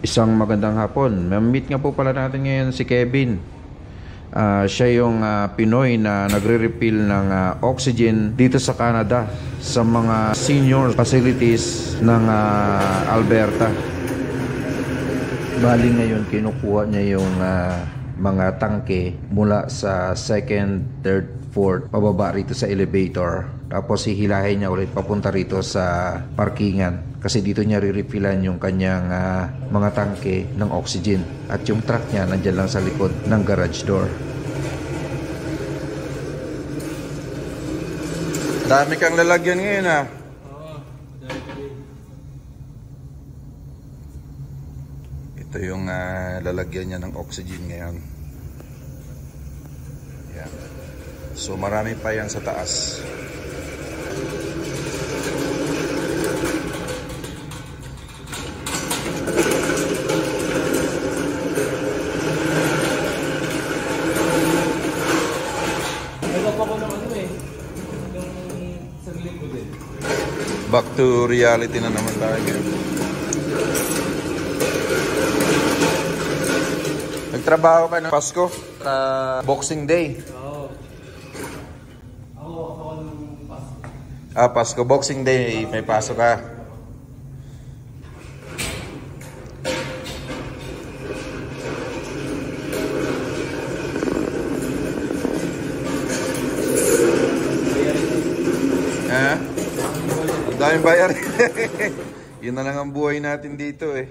Isang magandang hapon. Meet nga po pala natin ngayon si Kevin. Siya yung Pinoy na nagre-refill ng oxygen dito sa Canada sa mga senior facilities ng Alberta. Bali ngayon kinukuha niya yung mga tangke mula sa second, third, fourth pababa rito sa elevator. Tapos hihilahin niya ulit papunta rito sa parkingan. Kasi dito niya re-refillan yung kanyang mga tangke ng oxygen. At yung truck niya nandyan lang sa likod ng garage door. Dami kang lalagyan ngayon Oo, dami. Ito yung lalagyan niya ng oxygen ngayon. Yan. So marami pa yan sa taas. Back to reality na naman tayo. Nagtrabaho ka ng Pasko? Boxing Day? Oo. Ako ng Pasko. Pasko. Boxing Day, may pasok ka. Daming bayar. Yun na lang ang buhay natin dito eh.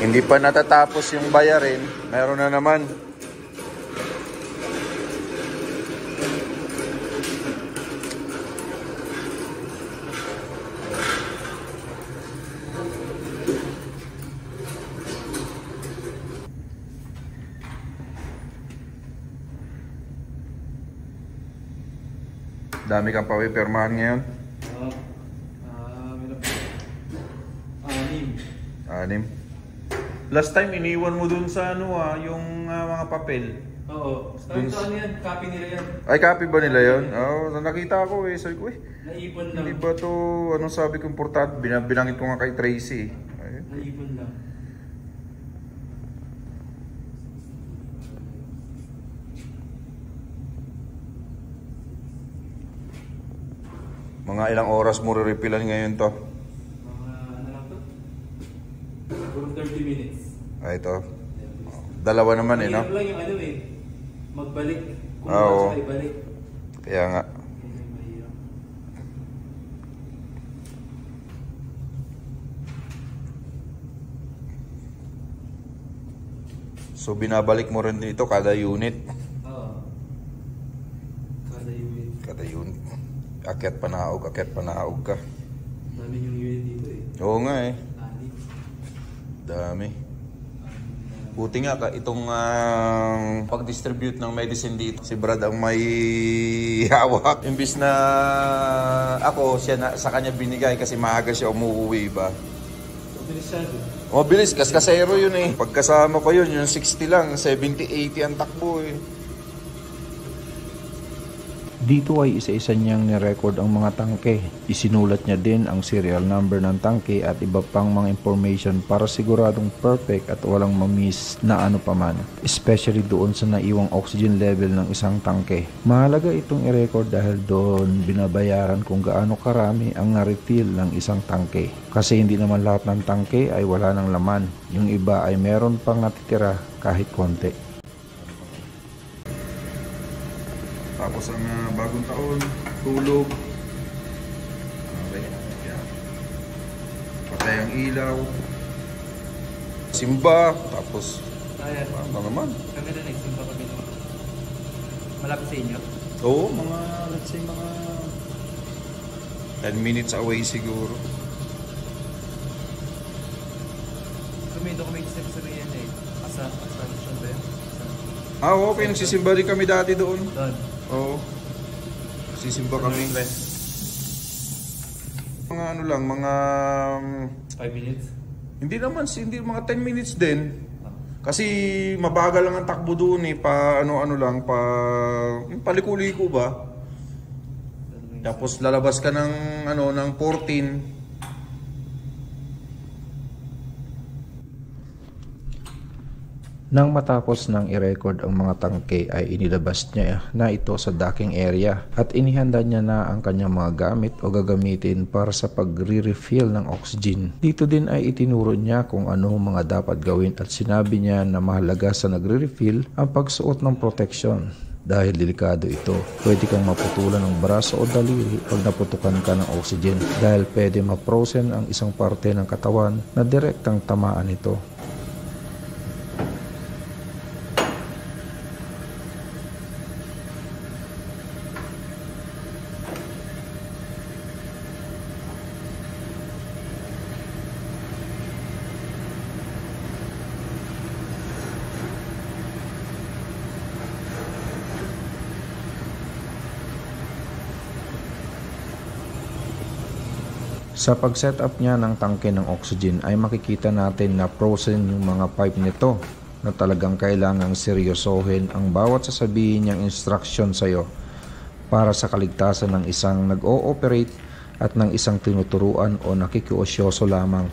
Hindi pa natatapos yung bayarin, meron na naman. Dami kang pawipirmahan ngayon? Oo. Anim. Last time iniwan mo dun sa yung mga papel. Oo. Dun sa ano yan, copy nila yan. Ay, copy ba nila yun? Oo, nakita ko eh. Sabi ko Naipon lang. hindi ba to, anong sabi ko importante? Binangit ko nga kay Tracy. Ayun. Naipon lang. Mga ilang oras mo re-refillan ngayon to? Mga ano lang to? Siguro 30 minutes. Ito. Dalawa naman Mahirap no? lang yung magbalik. Kung Oo. saka ibalik. Kaya nga. Mahirap. So binabalik mo rin dito kada unit. Oo. Kada unit. Kada unit. Akyat panaog ka. Dami yung unit dito eh. Oo nga eh. Ani. Dami. Buti nga itong pag-distribute ng medicine dito. Si Brad ang may hawak. Imbis na ako, sa kanya binigay kasi maaga siya umuwi ba. Mabilis siya doon. Mabilis, kasero yun eh. Pagkasama ko yun, yung 60 lang, 70, 80 ang takbo eh. Dito ay isa-isa niyang nirecord ang mga tangke. Isinulat niya din ang serial number ng tangke at iba pang mga information para siguradong perfect at walang mamiss na ano paman. Especially doon sa naiwang oxygen level ng isang tangke. Mahalaga itong i-record dahil doon binabayaran kung gaano karami ang na-refill ng isang tangke. Kasi hindi naman lahat ng tangke ay wala ng laman. Yung iba ay meron pang natitira kahit konti. Tapos ang bagong taon, tulog. Okay. Yan. Patay ang ilaw. Simba. Tapos, Ayan. ano naman? Kami na nagsimba kami naman. Malapit sa inyo? Oo, let's say mga 10 minutes away siguro. Kumendo kami sa yan eh. Assumption ba yun? Okay. Nagsisimba rin kami dati doon. Doon. Oo. Nagsisimba kami. Mga ano lang, mga 5 minutes? hindi naman, hindi mga 10 minutes din. Kasi mabagal lang ang takbo doon eh, pa ano-ano lang, paliko-liko ba? Tapos lalabas ka ng ano ng 14. Nang matapos ng i-record ang mga tangke ay inilabas niya na ito sa docking area at inihanda niya na ang kanyang mga gamit o gagamitin para sa pagre-refill ng oxygen. Dito din ay itinuro niya kung ano mga dapat gawin at sinabi niya na mahalaga sa nagre-refill ang pagsuot ng protection. Dahil delikado ito, pwede kang maputulan ng braso o daliri pag naputukan ka ng oxygen dahil pwede ma-frozen ang isang parte ng katawan na direktang tamaan nito. Sa pag-setup niya ng tangke ng oxygen ay makikita natin na frozen yung mga pipe nito na talagang kailangang seryosohin ang bawat sasabihin niyang instruction sa iyo para sa kaligtasan ng isang nag-o-operate at ng isang tinuturuan o nakikiusyoso lamang.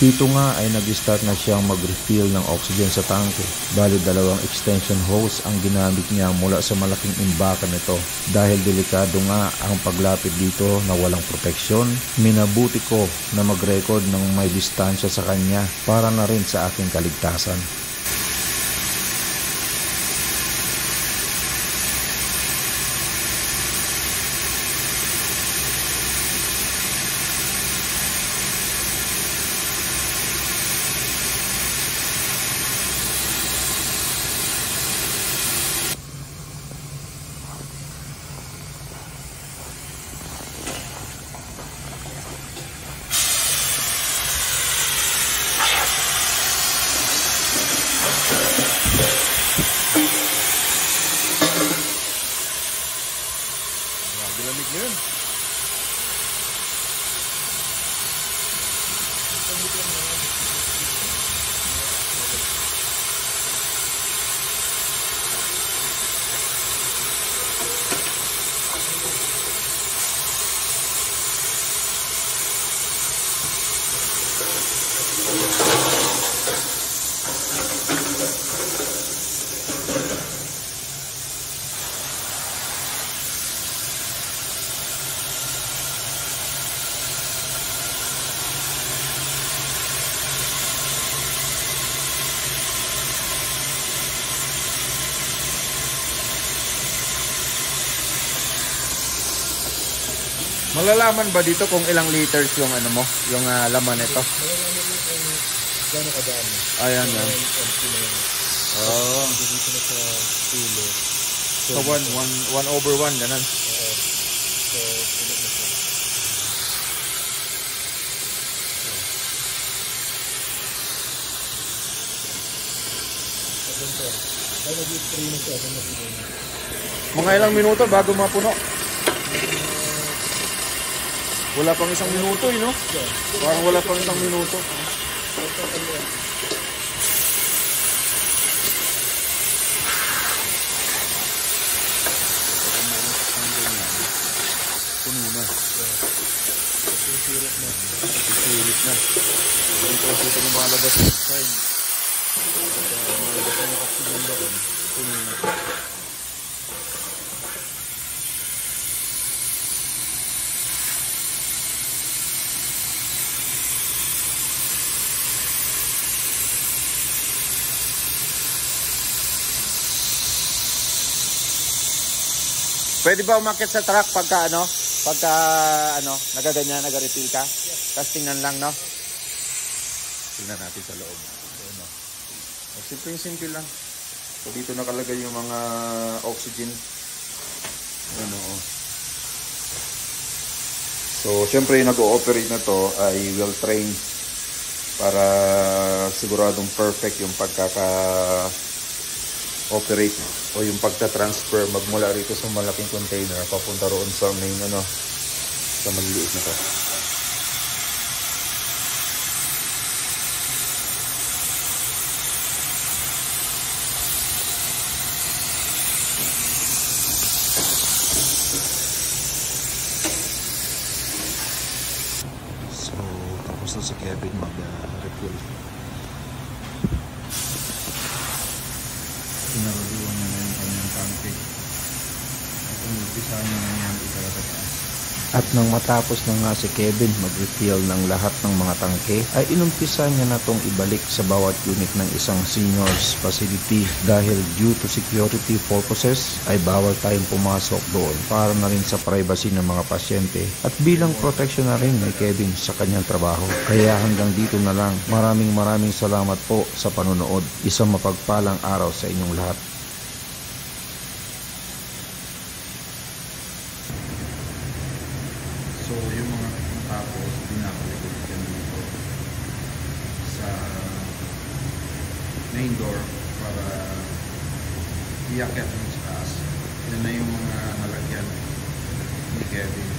Dito nga ay nag-start na siyang mag-refill ng oxygen sa tangke. Bali 2 extension hose ang ginamit niya mula sa malaking imbakan nito. Dahil delikado nga ang paglapit dito na walang proteksyon, minabuti ko na mag-record ng may distansya sa kanya para na rin sa aking kaligtasan. Lamig na yun. Malalaman ba dito kung ilang liters yung ano mo, yung laman nito? Malalaman mo kung gano'ng kadami. Ayan yan. Oh. Dito na sa kilo. So 1/1 ganun. Oo. So, sunod na siya. Ganito. Kaya nag-spray na siya. Mga ilang minuto bago mapuno? Wala pang 1 minuto eh, no? Parang wala pang 1 minuto. Puno na. Sisilip na. Sisilip na. Dito na malabas yung sign. Malabas yung oxygen ba rin? Puno na. Pwede ba umakyat sa truck pagka nagaganyan, nag-refill ka? Tapos tingnan lang, no? Tingnan natin sa loob. Simple lang. So dito nakalagay yung mga oxygen. Ano, oh. So syempre yung nag-ooperate na to ay well trained para siguradong perfect yung pagkaka-operate o yung pagta-transfer magmula rito sa malaking container papunta roon sa main ano, sa maliliit na to. So tapos na si Kevin mag-refill. Pinaruluan na yung kanyang tanke. At umipisa niya na yan ikalataas. At nang matapos na nga si Kevin mag-refill ng lahat ng mga tangke, ay inumpisa niya na tong ibalik sa bawat unit ng isang seniors facility dahil due to security purposes ay bawal tayong pumasok doon para na rin sa privacy ng mga pasyente at bilang protection na rin ni Kevin sa kanyang trabaho. Kaya hanggang dito na lang. Maraming salamat po sa panonood. Isang mapagpalang araw sa inyong lahat. So yung mga tapos pinapalagay dyan dito sa main door para iakyat mo sa taas. Yan na yung mga nalagyan ni Kevin.